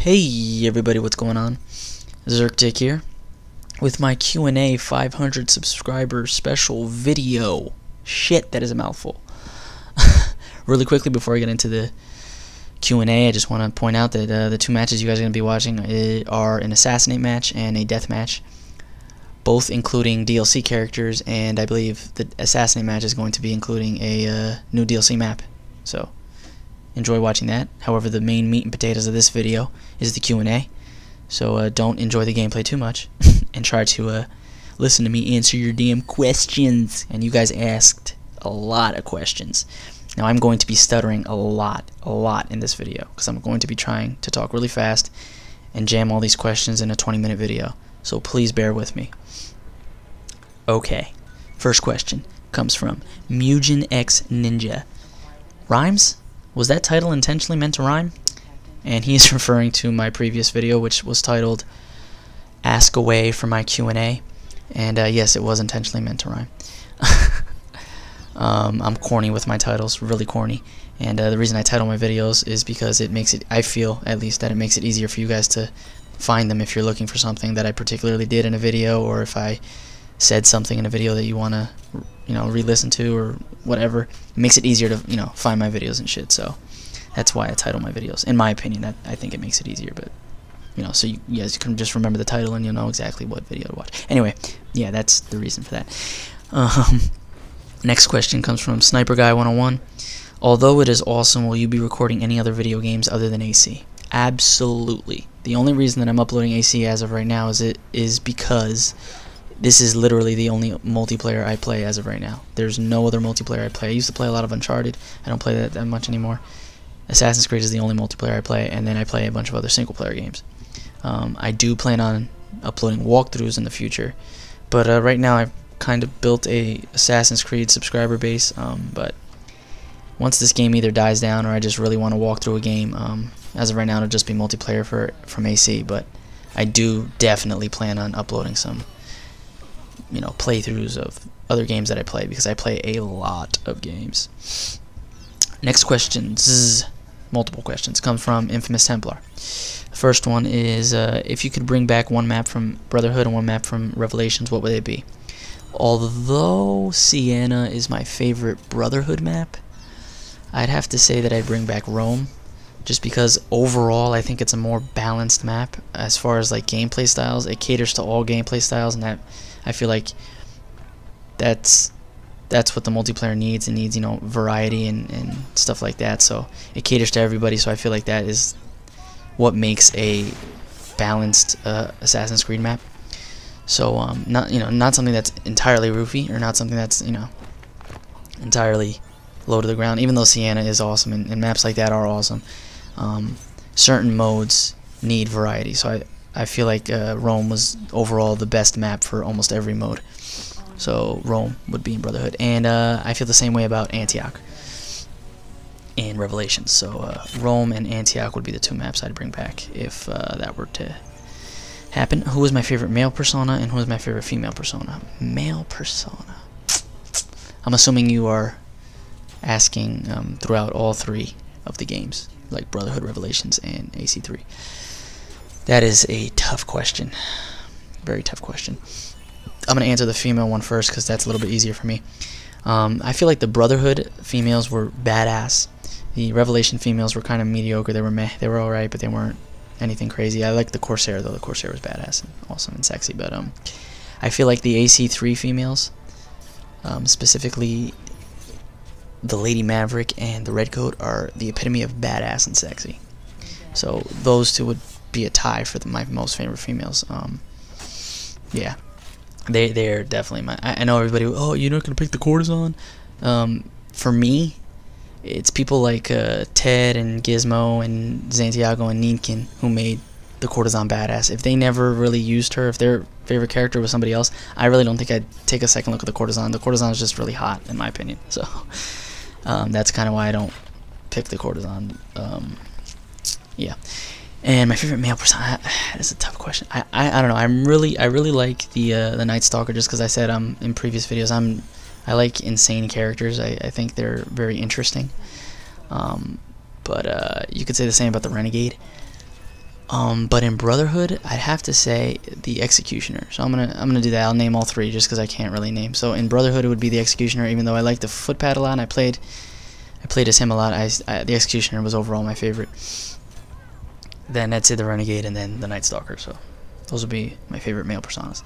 Hey everybody, what's going on? Zurctc here with my Q&A 500 subscriber special video. Shit, that is a mouthful. Really quickly before I get into the Q&A, I just want to point out that the two matches you guys are going to be watching are an assassinate match and a death match, both including DLC characters, and I believe the assassinate match is going to be including a new DLC map. So enjoy watching that. However, the main meat and potatoes of this video is the Q&A, so don't enjoy the gameplay too much and try to listen to me answer your damn questions. And you guys asked a lot of questions. Now I'm going to be stuttering a lot in this video because I'm going to be trying to talk really fast and jam all these questions in a 20-minute video, so please bear with me. Okay, first question comes from Mugen X Ninja. Rhymes? Was that title intentionally meant to rhyme? And he's referring to my previous video, which was titled Ask Away for my Q&A. And yes, it was intentionally meant to rhyme. I'm corny with my titles, really corny. And the reason I title my videos is because it makes it, I feel at least, that it makes it easier for you guys to find them if you're looking for something that I particularly did in a video, or if I said something in a video that you want to, re-listen to or whatever. It makes it easier to, find my videos and shit. So that's why I title my videos. In my opinion, that I think it makes it easier. But so you guys can just remember the title and you'll know exactly what video to watch. Anyway, yeah, that's the reason for that. Next question comes from Sniper Guy 101. Although it is awesome, will you be recording any other video games other than AC? Absolutely. The only reason that I'm uploading AC as of right now is because this is literally the only multiplayer I play as of right now. There's no other multiplayer I play. I used to play a lot of Uncharted. I don't play that much anymore. Assassin's Creed is the only multiplayer I play, and then I play a bunch of other single-player games. I do plan on uploading walkthroughs in the future, but right now I've kind of built a Assassin's Creed subscriber base, but once this game either dies down or I just really want to walk through a game, as of right now it'll just be multiplayer from AC, but I do definitely plan on uploading some playthroughs of other games that I play, because I play a lot of games. Next question, multiple questions, come from Infamous Templar. The first one is, if you could bring back one map from Brotherhood and one map from Revelations, what would they be? Although Sienna is my favorite Brotherhood map, I'd have to say that I'd bring back Rome, just because overall I think it's a more balanced map as far as like gameplay styles. It caters to all gameplay styles, and that I feel like that's what the multiplayer needs. It needs, variety and stuff like that. So it caters to everybody. So I feel like that is what makes a balanced Assassin's Creed map. So not something that's entirely roofy, or not something that's entirely low to the ground. Even though Sienna is awesome and maps like that are awesome, certain modes need variety. So I feel like Rome was overall the best map for almost every mode. So Rome would be in Brotherhood. And I feel the same way about Antioch in Revelations. So Rome and Antioch would be the two maps I'd bring back if that were to happen. Who is my favorite male persona and who is my favorite female persona? Male persona. I'm assuming you are asking throughout all three of the games, like Brotherhood, Revelations, and AC3. That is a tough question. Very tough question. I'm going to answer the female one first because that's a little bit easier for me. I feel like the Brotherhood females were badass. The Revelation females were kind of mediocre. They were meh. They were alright, but they weren't anything crazy. I like the Corsair, though. The Corsair was badass and awesome and sexy. But I feel like the AC3 females, specifically the Lady Maverick and the Redcoat, are the epitome of badass and sexy. So those two would be a tie for my most favorite females. Yeah, they're definitely my. I know everybody. Oh, you're not gonna pick the courtesan. For me, it's people like Ted and Gizmo and Santiago and Nienkin who made the courtesan badass. If they never really used her, if their favorite character was somebody else, I really don't think I'd take a second look at the courtesan. The courtesan is just really hot, in my opinion. So that's kind of why I don't pick the courtesan. Yeah. And my favorite male persona, that is a tough question. I don't know. I really like the Night Stalker, just because I said in previous videos I like insane characters. I think they're very interesting. But you could say the same about the Renegade. But in Brotherhood, I'd have to say the Executioner. So I'm gonna do that. I'll name all three just because I can't really name. So in Brotherhood, it would be the Executioner. Even though I like the Footpad a lot, and I played as him a lot. The Executioner was overall my favorite. Then I'd say the Renegade, and then the Night Stalker. So those would be my favorite male personas.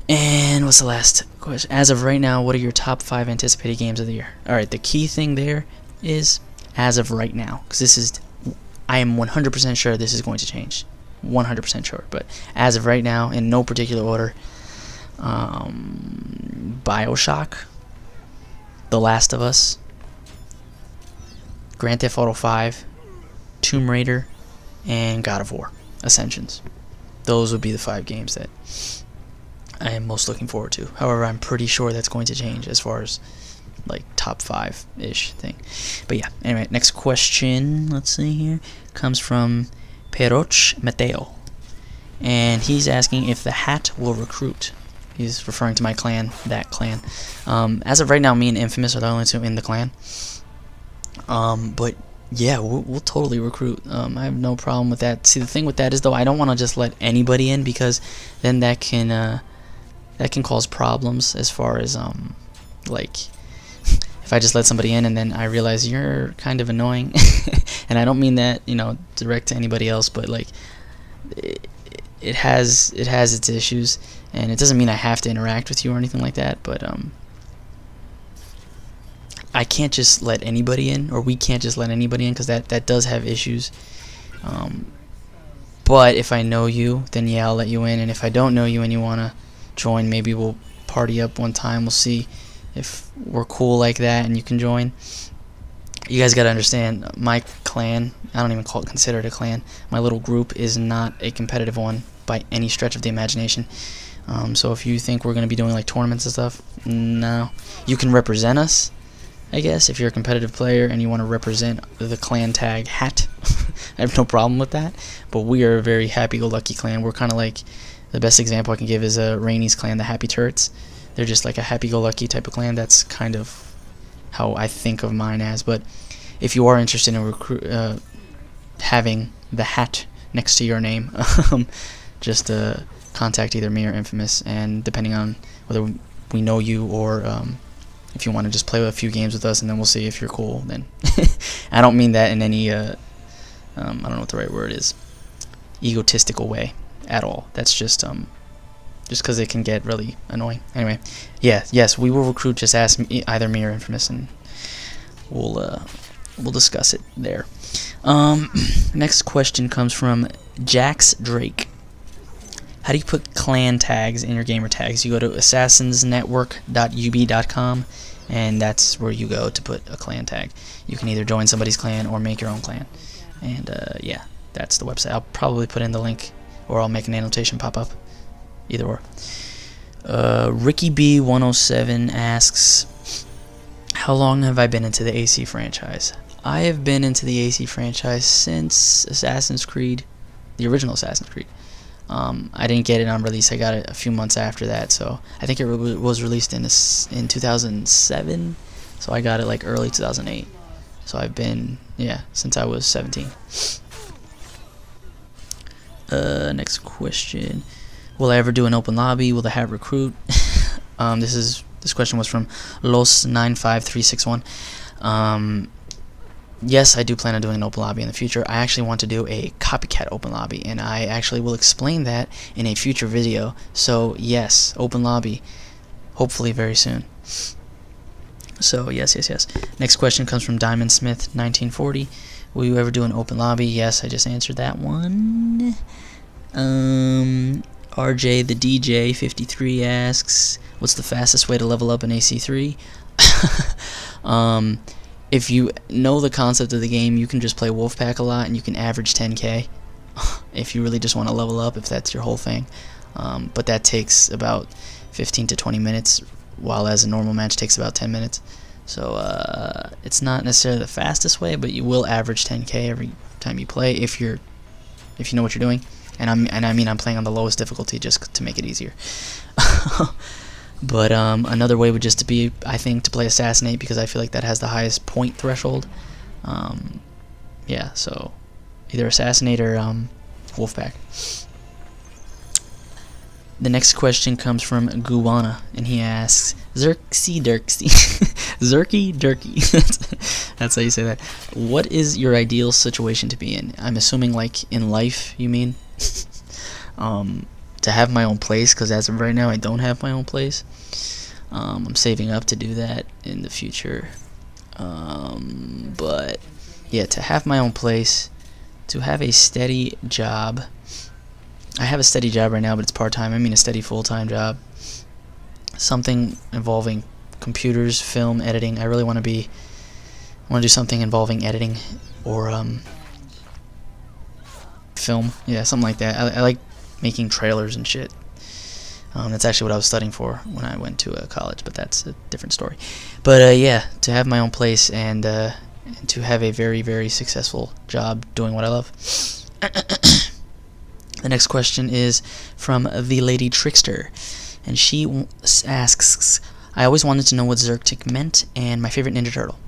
And what's the last question? As of right now, what are your top 5 anticipated games of the year? All right, the key thing there is as of right now, because I am 100% sure this is going to change. 100% sure. But as of right now, in no particular order, BioShock, The Last of Us, Grand Theft Auto 5, Tomb Raider, and God of War Ascensions. Those would be the 5 games that I am most looking forward to. However, I'm pretty sure that's going to change as far as like top 5-ish thing. But yeah, anyway, next question, let's see here, comes from Peroch Mateo. And he's asking if the hat will recruit. He's referring to my clan, that clan. As of right now, me and Infamous are the only two in the clan. But yeah, we'll totally recruit. I have no problem with that. See, the thing with that is, though, I don't want to just let anybody in, because then that can cause problems as far as like if I just let somebody in and then I realize you're kind of annoying. And I don't mean that, you know, direct to anybody else, but like it has its issues, and it doesn't mean I have to interact with you or anything like that, but I can't just let anybody in, or we can't just let anybody in, because that does have issues. But if I know you, then yeah, I'll let you in. And if I don't know you and you want to join, maybe we'll party up one time. We'll see if we're cool like that and you can join. You guys got to understand, my clan, I don't even consider it a clan. My little group is not a competitive one by any stretch of the imagination. So if you think we're going to be doing like tournaments and stuff, no. You can represent us, I guess, if you're a competitive player and you want to represent the clan tag hat. I have no problem with that, but we are a very happy-go-lucky clan. We're kind of like, the best example I can give is Rainey's clan, the Happy Turrets. They're just like a happy-go-lucky type of clan. That's kind of how I think of mine as. But if you are interested in having the hat next to your name, just contact either me or Infamous, and depending on whether we know you or if you want to just play a few games with us, and then we'll see if you're cool. Then I don't mean that in any I don't know what the right word is, egotistical way at all. That's just because it can get really annoying. Anyway, yeah, yes, we will recruit. Just ask either me or Infamous, and we'll discuss it there. Next question comes from Jax Drake. How do you put clan tags in your gamer tags? You go to assassinsnetwork.ub.com, and that's where you go to put a clan tag. You can either join somebody's clan or make your own clan. And yeah, that's the website. I'll probably put in the link, or I'll make an annotation pop up. Either or. Ricky B107 asks, how long have I been into the AC franchise? I have been into the AC franchise since Assassin's Creed, the original Assassin's Creed. I didn't get it on release. I got it a few months after that, so I think it was released in 2007, so I got it like early 2008. So I've been, yeah, since I was 17. Next question. Will I ever do an open lobby? Will the hat recruit? This question was from Los95361. Yes, I do plan on doing an open lobby in the future. I actually want to do a copycat open lobby, and I actually will explain that in a future video. So yes, open lobby, hopefully very soon. So yes. Next question comes from Diamond Smith 1940. Will you ever do an open lobby? Yes, I just answered that one. RJ the DJ 53 asks, what's the fastest way to level up in AC3? If you know the concept of the game, you can just play Wolfpack a lot and you can average 10k if you really just want to level up, if that's your whole thing. But that takes about 15 to 20 minutes, while as a normal match takes about 10 minutes. So it's not necessarily the fastest way, but you will average 10k every time you play if you know what you're doing. And I mean I'm playing on the lowest difficulty just to make it easier. But another way would just to be, I think, to play Assassinate, because I feel like that has the highest point threshold. Yeah, so either Assassinate or Wolfpack. The next question comes from Guana, and he asks, Zurctc. Zurky Durky. That's how you say that. What is your ideal situation to be in? I'm assuming, like, in life, you mean? To have my own place, because as of right now, I don't have my own place. I'm saving up to do that in the future. But, yeah, to have my own place, to have a steady job. I have a steady job right now, but it's part-time. I mean a steady full-time job. Something involving computers, film, editing. I really want to do something involving editing or film. Yeah, something like that. I like making trailers and shit. That's actually what I was studying for when I went to college, but that's a different story. But yeah, to have my own place and to have a very, very successful job doing what I love. The next question is from the Lady Trickster, and she asks, I always wanted to know what Zurctc meant and my favorite Ninja Turtle.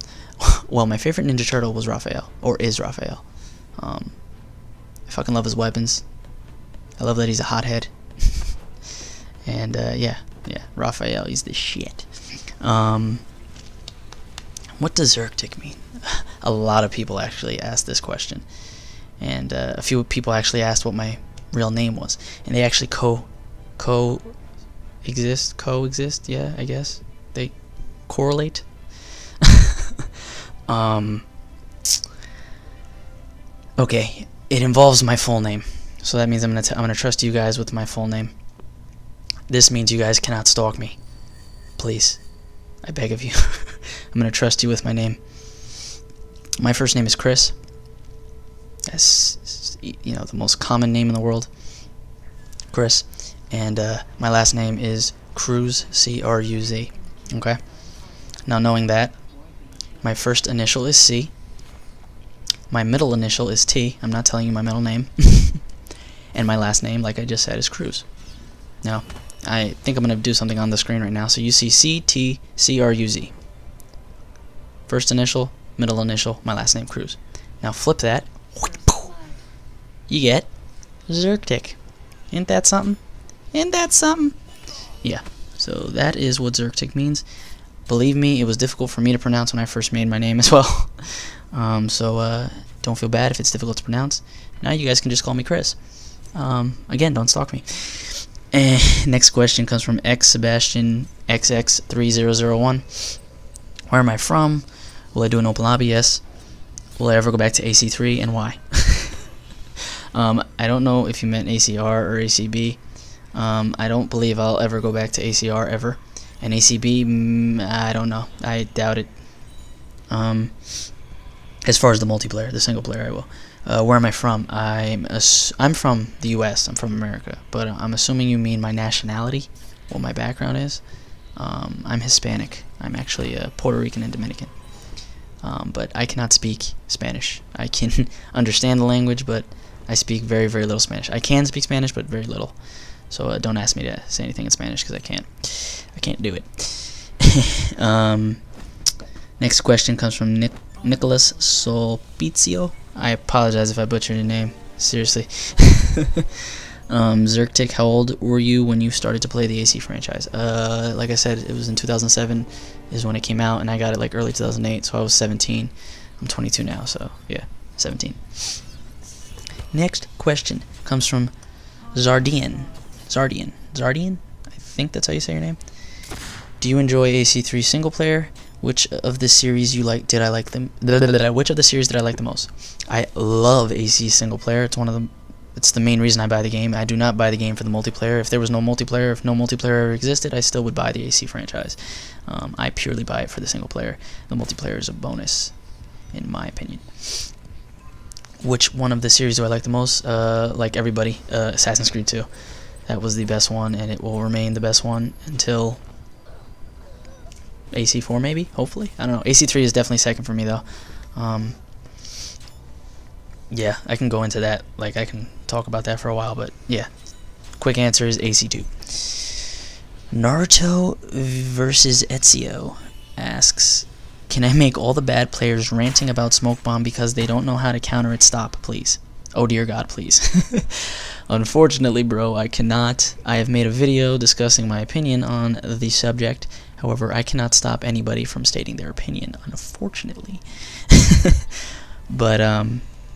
Well, my favorite Ninja Turtle was Raphael, or is Raphael. I fucking love his weapons. I love that he's a hothead. And yeah, Raphael, he's the shit. What does Zurctc mean? A lot of people actually asked this question, and a few people actually asked what my real name was, and they actually coexist, yeah, I guess they correlate. Okay, it involves my full name, so that means I'm gonna trust you guys with my full name. This means you guys cannot stalk me, please, I beg of you. I'm gonna trust you with my name. My first name is Chris. That's, you know, the most common name in the world, Chris, and my last name is CRUZ, C-R-U-Z. Okay. Now, knowing that, my first initial is C. My middle initial is T. I'm not telling you my middle name. And my last name, like I just said, is CRUZ. Now, I think I'm gonna do something on the screen right now. So you see C-T-C-R-U-Z. First initial, middle initial, my last name, CRUZ. Now flip that. You get Zurctc. Ain't that something? Ain't that something? Yeah, so that is what Zurctc means. Believe me, it was difficult for me to pronounce when I first made my name as well. So don't feel bad if it's difficult to pronounce. Now you guys can just call me Chris. Again, don't stalk me. Next question comes from X Sebastian XX3001. Where am I from? Will I do an open lobby? Yes. Will I ever go back to AC3, and why? I don't know if you meant ACR or ACB. I don't believe I'll ever go back to ACR ever. And ACB, I don't know. I doubt it. As far as the multiplayer, the single player, I will. Where am I from? I'm from the U.S. I'm from America. But I'm assuming you mean my nationality, what my background is. I'm Hispanic. I'm actually Puerto Rican and Dominican. But I cannot speak Spanish. I can understand the language, but I speak very, very little Spanish. I can speak Spanish, but very little. So don't ask me to say anything in Spanish, because I can't. I can't do it. Next question comes from Nicholas Solpizio. I apologize if I butchered your name. Seriously. Zurctc, how old were you when you started to play the AC franchise? Like I said, it was in 2007 is when it came out, and I got it like early 2008, so I was 17. I'm 22 now, so yeah, 17. Next question comes from Zardian. I think that's how you say your name. Do you enjoy AC3 single player? Which of the series you like? Did I like them? Which of the series did I like the most? I love AC single player. It's one of the. It's the main reason I buy the game. I do not buy the game for the multiplayer. If there was no multiplayer, if no multiplayer ever existed, I still would buy the AC franchise. I purely buy it for the single player. The multiplayer is a bonus, in my opinion. Which one of the series do I like the most? Like everybody, Assassin's Creed 2. That was the best one, and it will remain the best one until AC4, maybe, hopefully. I don't know. AC3 is definitely second for me, though. Yeah, I can go into that. Like, I can talk about that for a while, but yeah. Quick answer is AC2. Naruto versus Ezio asks, can I make all the bad players ranting about Smoke Bomb because they don't know how to counter its stop, please? Oh dear God, please. Unfortunately, bro, I cannot. I have made a video discussing my opinion on the subject. However, I cannot stop anybody from stating their opinion, unfortunately. But,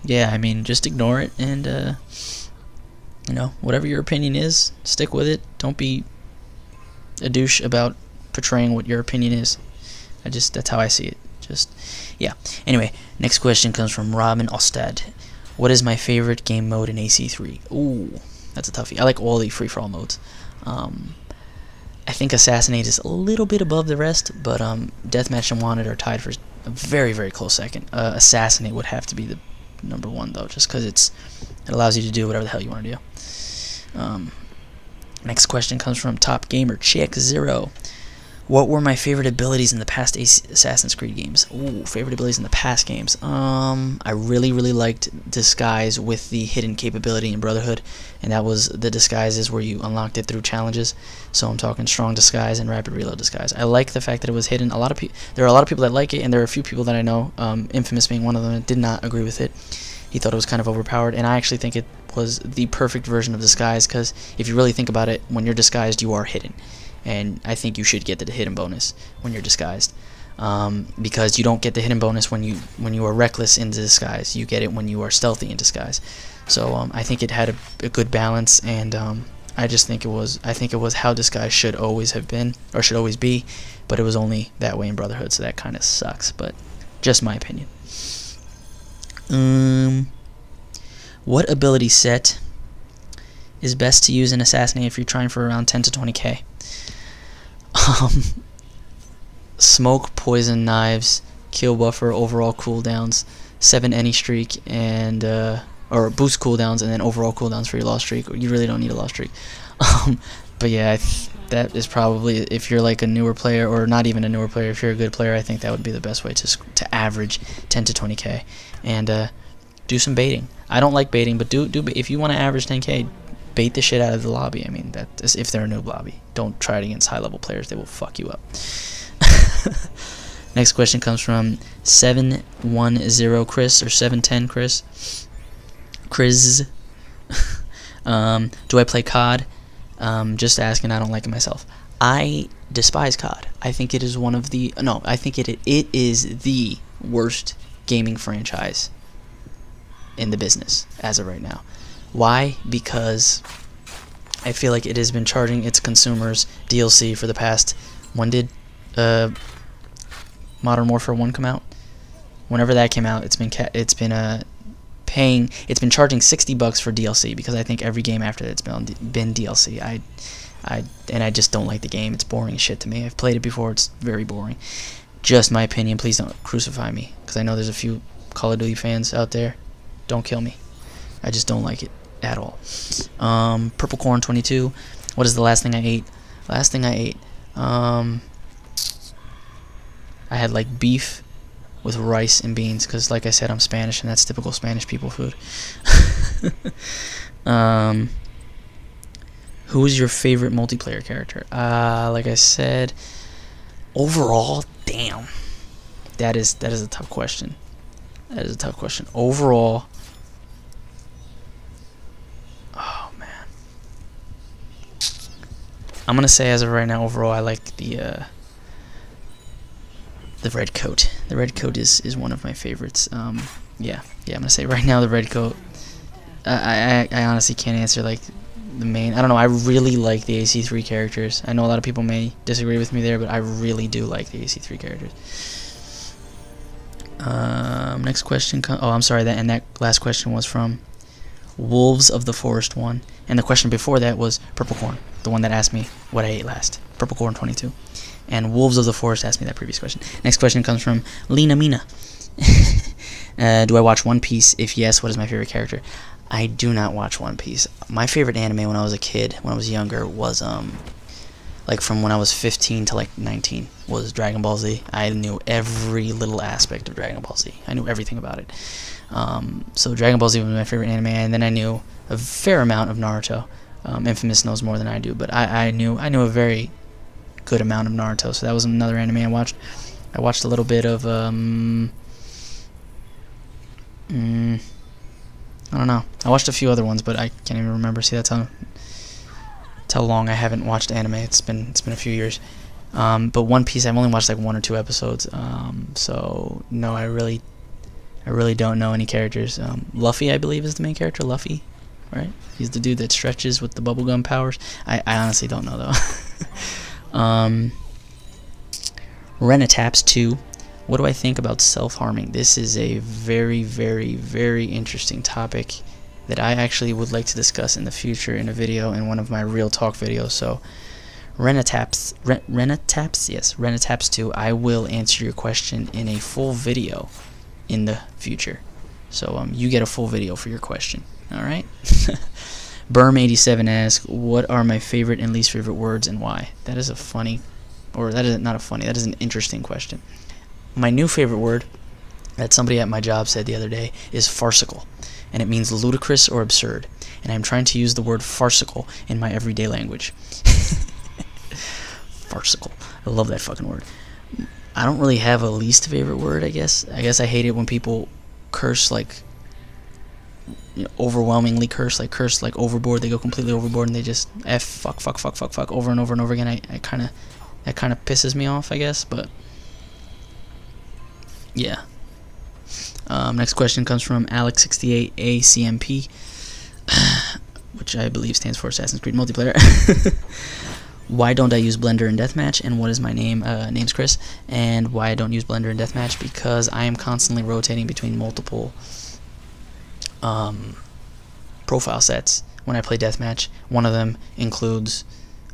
yeah, I mean, just ignore it, and, you know, whatever your opinion is, stick with it. Don't be a douche about portraying what your opinion is. That's how I see it. Yeah. Anyway, next question comes from Robin Ostad. What is my favorite game mode in AC3? Ooh, that's a toughie. I like all the free-for-all modes. I think Assassinate is a little bit above the rest, but Deathmatch and Wanted are tied for a very, very close second. Assassinate would have to be the #1, though, just because it allows you to do whatever the hell you want to do. Next question comes from Top Gamer Chick 0. What were my favorite abilities in the past Assassin's Creed games? Ooh, favorite abilities in the past games. I really liked Disguise with the hidden capability in Brotherhood, and that was the disguises where you unlocked it through challenges. So I'm talking Strong Disguise and Rapid Reload Disguise. I like the fact that it was hidden. There are a lot of people that like it, and there are a few people that I know, Infamous being one of them, that did not agree with it. He thought it was kind of overpowered, and I actually think it was the perfect version of Disguise, because if you really think about it, when you're disguised, you are hidden. And I think you should get the hidden bonus when you're disguised, because you don't get the hidden bonus when you are reckless in disguise. You get it when you are stealthy in disguise. So I think it had a good balance, and I think it was how Disguise should always have been, or should always be, but it was only that way in Brotherhood, so that kind of sucks. But just my opinion. What ability set is best to use in Assassinate if you're trying for around 10 to 20k? Smoke, poison, knives, kill buffer, overall cooldowns, 7 any streak, and or boost cooldowns, and then overall cooldowns for your lost streak. You really don't need a lost streak. But yeah, that is probably, if you're like a newer player, or not even a newer player, if you're a good player, I think that would be the best way to average 10 to 20k, and do some baiting. I don't like baiting, but if you want to average 10k, bait the shit out of the lobby. I mean, that is if they're a noob lobby. Don't try it against high-level players. They will fuck you up. Next question comes from 710 Chris, or 710 Chris. Chris. Do I play COD? Just asking. I don't like it myself. I despise COD. I think it is one of the... No, I think it is the worst gaming franchise in the business as of right now. Why? Because I feel like it has been charging its consumers DLC for the past... When did Modern Warfare 1 come out? Whenever that came out, it's been charging $60 for DLC, because I think every game after that it's been DLC. I just don't like the game. It's boring as shit to me. I've played it before. It's very boring. Just my opinion. Please don't crucify me, because I know there's a few Call of Duty fans out there. Don't kill me. I just don't like it at all. Purple Corn 22. What is the last thing I ate? Last thing I ate. I had like beef with rice and beans, because like I said, I'm Spanish, and that's typical Spanish people food. Who is your favorite multiplayer character? Like I said, overall, damn. That is a tough question. That is a tough question. Overall, oh man, I'm gonna say as of right now, overall, I like the red coat. The red coat is one of my favorites. Yeah, I'm gonna say right now the red coat. I honestly can't answer like the main. I don't know. I really like the AC3 characters. I know a lot of people may disagree with me there, but I really do like the AC3 characters. Next question. Oh, I'm sorry. That last question was from Wolves of the Forest 1, and the question before that was Purple Corn, the one that asked me what I ate last. Purple Corn 22. And Wolves of the Forest asked me that previous question. Next question comes from Lena Mina. Do I watch One Piece? If yes, what is my favorite character? I do not watch One Piece. My favorite anime when I was a kid, when I was younger, was like from when I was 15 to like 19, was Dragon Ball Z. I knew every little aspect of Dragon Ball Z. I knew everything about it. So Dragon Ball Z was my favorite anime, and then I knew a fair amount of Naruto. Infamous knows more than I do, but I knew a very good amount of Naruto, so that was another anime I watched. I watched a little bit of I don't know. I watched a few other ones, but I can't even remember. See, that's how long I haven't watched anime. It's been a few years. But One Piece, I've only watched like 1 or 2 episodes. So no, I really don't know any characters. Luffy, I believe, is the main character. Luffy, right? He's the dude that stretches with the bubblegum powers. I honestly don't know though. Renataps 2. What do I think about self-harming? This is a very, very, very interesting topic that I actually would like to discuss in the future in a video, in one of my real talk videos. So Renataps, yes, Renataps 2, I will answer your question in a full video in the future. So you get a full video for your question. Alright? Berm87 asks, what are my favorite and least favorite words and why? That is a funny, or that is not a funny, that is an interesting question. My new favorite word that somebody at my job said the other day is farcical, and it means ludicrous or absurd, and I'm trying to use the word farcical in my everyday language. Farcical. I love that fucking word. I don't really have a least favorite word, I guess. I hate it when people curse, like, you know, overwhelmingly curse like overboard. They go completely overboard and they just fuck over and over and over again. That kind of pisses me off, I guess, but yeah. Next question comes from Alex68ACMP, which I believe stands for Assassin's Creed Multiplayer. Why don't I use Blender in Deathmatch, and what is my name? Name's Chris. And why I don't use Blender in Deathmatch? Because I am constantly rotating between multiple profile sets when I play Deathmatch. One of them includes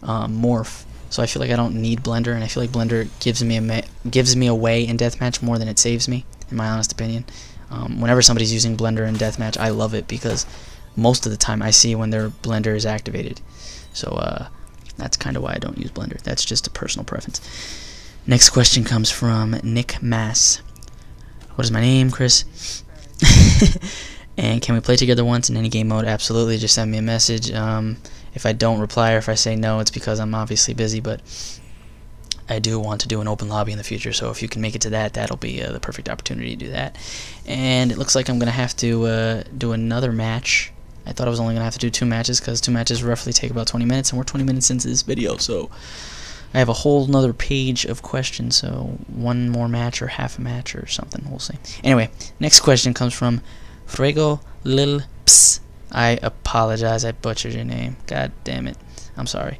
Morph. So I feel like I don't need Blender, and I feel like Blender gives me away in Deathmatch more than it saves me, in my honest opinion. Whenever somebody's using Blender in Deathmatch, I love it, because most of the time I see when their Blender is activated. So that's kind of why I don't use Blender. That's just a personal preference. Next question comes from Nick Mass. What is my name? Chris. And can we play together once in any game mode? Absolutely. Just send me a message. If I don't reply or if I say no, it's because I'm obviously busy, but I do want to do an open lobby in the future, so if you can make it to that, that'll be the perfect opportunity to do that. And it looks like I'm going to have to do another match. I thought I was only going to have to do 2 matches, because 2 matches roughly take about 20 minutes, and we're 20 minutes into this video, so I have a whole nother page of questions, so 1 more match or half a match or something, we'll see. Anyway, next question comes from Frego Lil Ps. I apologize, I butchered your name. God damn it. I'm sorry.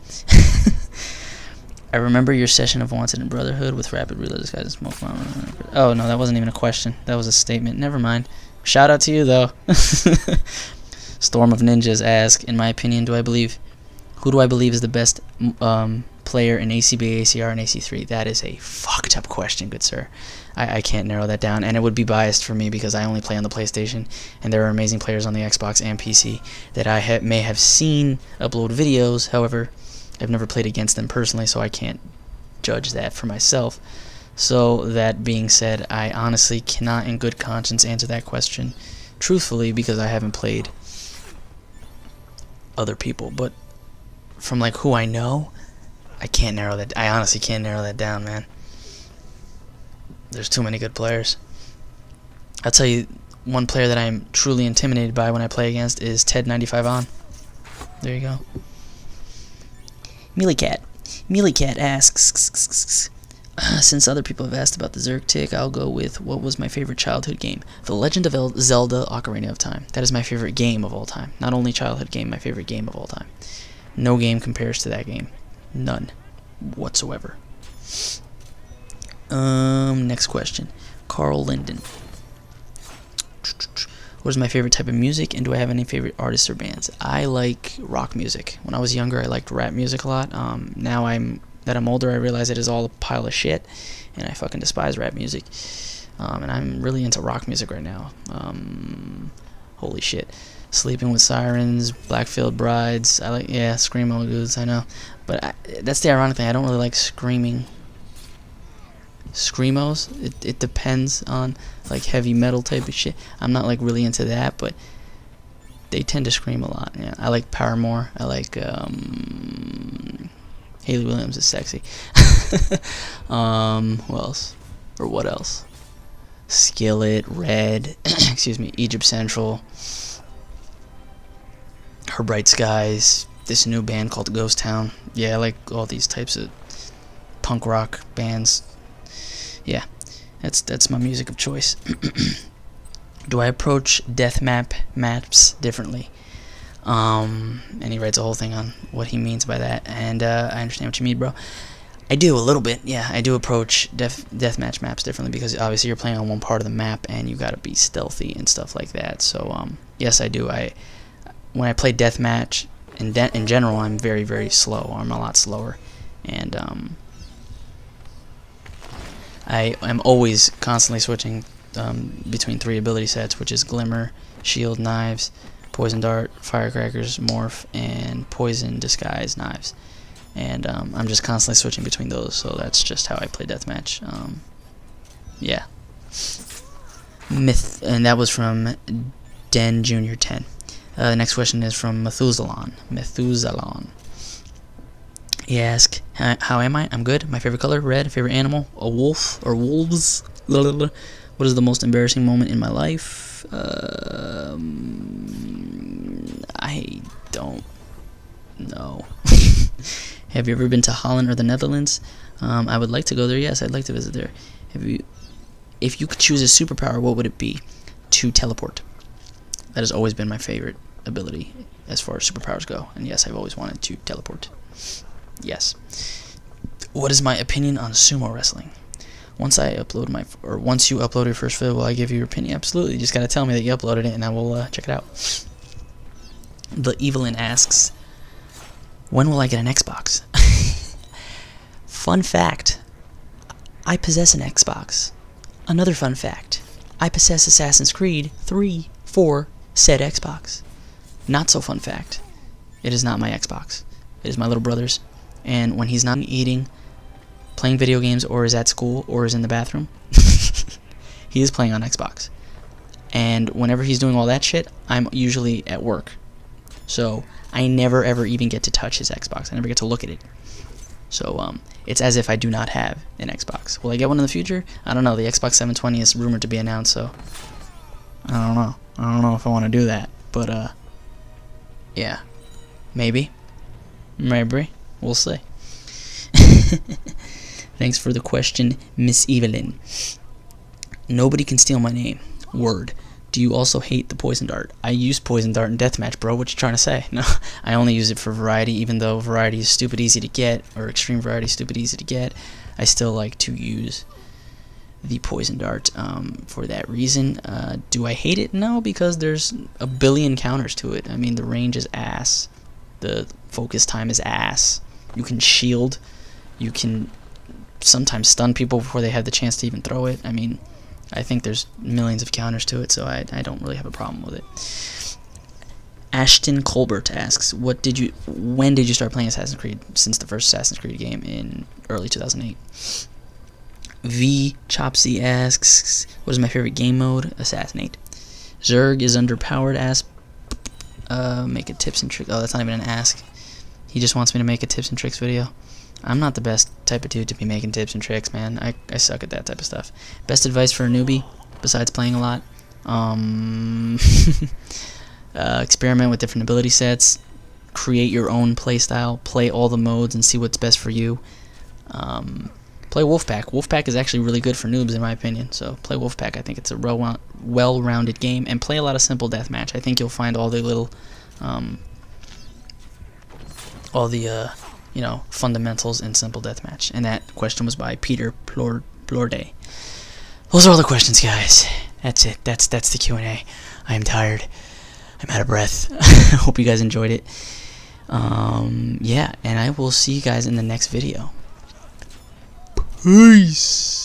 I remember your session of Wanted in Brotherhood with Rapid Reload Disguise and Smoke Bomb. Oh, no, that wasn't even a question. That was a statement. Never mind. Shout out to you, though. Storm of Ninjas asks, in my opinion, who do I believe is the best player in ACB, ACR, and AC3? That is a fucked up question, good sir. I can't narrow that down, and it would be biased for me because I only play on the PlayStation, and there are amazing players on the Xbox and PC that I may have seen upload videos. However, I've never played against them personally, so I can't judge that for myself. So that being said, I honestly cannot in good conscience answer that question truthfully, because I haven't played other people. But from like who I know, I honestly can't narrow that down, man. There's too many good players. I'll tell you, one player that I'm truly intimidated by when I play against is Ted95On. There you go. Mealycat asks, since other people have asked about the Zurctc, I'll go with what was my favorite childhood game. The Legend of Zelda Ocarina of Time. That is my favorite game of all time. Not only childhood game, my favorite game of all time. No game compares to that game. None whatsoever. Next question. Carl Linden. What is my favorite type of music, and do I have any favorite artists or bands? I like rock music. When I was younger, I liked rap music a lot. Now that I'm older, I realize it is all a pile of shit, and I fucking despise rap music. And I'm really into rock music right now. Holy shit. Sleeping with Sirens, Blackfield Brides. I like, yeah, screamo dudes, I know. But that's the ironic thing. I don't really like screaming screamos. It depends on like heavy metal type of shit. I'm not like really into that, but they tend to scream a lot. Yeah, I like Paramore. I like Hayley Williams is sexy. Who else? Or what else? Skillet, Red, excuse me, Egypt Central. Her Bright Skies, this new band called Ghost Town. Yeah, I like all these types of punk rock bands. Yeah, that's my music of choice. Do I approach death maps differently? And he writes a whole thing on what he means by that, and I understand what you mean, bro. I do a little bit, yeah. I do approach deathmatch maps differently because obviously you're playing on one part of the map and you gotta be stealthy and stuff like that. So yes, I do. When I play deathmatch in general, I'm very, very slow. I'm a lot slower, and I'm always constantly switching between 3 ability sets, which is Glimmer, Shield, Knives, Poison Dart, Firecrackers, Morph, and Poison Disguise Knives. And I'm just constantly switching between those, so that's just how I play deathmatch. Yeah. Myth, and that was from Den Junior 10. The next question is from Methuselah. He asks, how am I? I'm good. My favorite color, red. Favorite animal, a wolf or wolves. What is the most embarrassing moment in my life? I don't know. Have you ever been to Holland or the Netherlands? I would like to go there. Yes, I'd like to visit there. If you could choose a superpower, what would it be? To teleport. That has always been my favorite ability as far as superpowers go. And yes, I've always wanted to teleport. Yes. What is my opinion on sumo wrestling? Once you upload your first video, will I give you your opinion? Absolutely. You just gotta tell me that you uploaded it, and I will check it out. The Evelyn asks, when will I get an Xbox? Fun fact, I possess an Xbox. Another fun fact, I possess Assassin's Creed 3 for said Xbox. Not so fun fact, it is not my Xbox. It is my little brother's, and when he's not eating, playing video games, or is at school, or is in the bathroom, he is playing on Xbox. And whenever he's doing all that shit, I'm usually at work. So I never ever even get to touch his Xbox. I never get to look at it. So it's as if I do not have an Xbox. Will I get one in the future? I don't know. The Xbox 720 is rumored to be announced, so I don't know. I don't know if I want to do that, but yeah, maybe. We'll see. Thanks for the question, Miss Evelyn. Nobody can steal my name. Word. Do you also hate the Poison Dart? I use Poison Dart in Deathmatch, bro. What you trying to say? No, I only use it for variety, even though variety is stupid easy to get, or extreme variety is stupid easy to get. I still like to use the Poison Dart for that reason. Do I hate it? No, because there's a billion counters to it. I mean, the range is ass. The focus time is ass. You can shield. You can sometimes stun people before they have the chance to even throw it. I mean, I think there's millions of counters to it, so I don't really have a problem with it. Ashton Colbert asks, when did you start playing Assassin's Creed? Since the first Assassin's Creed game in early 2008. V Chopsy asks, what is my favorite game mode? Assassinate. Zurg is underpowered. Make a tips and tricks. Oh, that's not even an ask. He just wants me to make a tips and tricks video. I'm not the best type of dude to be making tips and tricks, man. I suck at that type of stuff. Best advice for a newbie, besides playing a lot? Experiment with different ability sets. Create your own playstyle. Play all the modes and see what's best for you. Play Wolfpack. Wolfpack is actually really good for noobs, in my opinion. So play Wolfpack. I think it's a well-rounded game. And play a lot of simple deathmatch. I think you'll find all the little... you know, fundamentals in simple deathmatch. And that question was by Peter Plorde. Those are all the questions, guys. That's it. That's the Q&A. I am tired. I'm out of breath. I hope you guys enjoyed it. Yeah, and I will see you guys in the next video. Peace.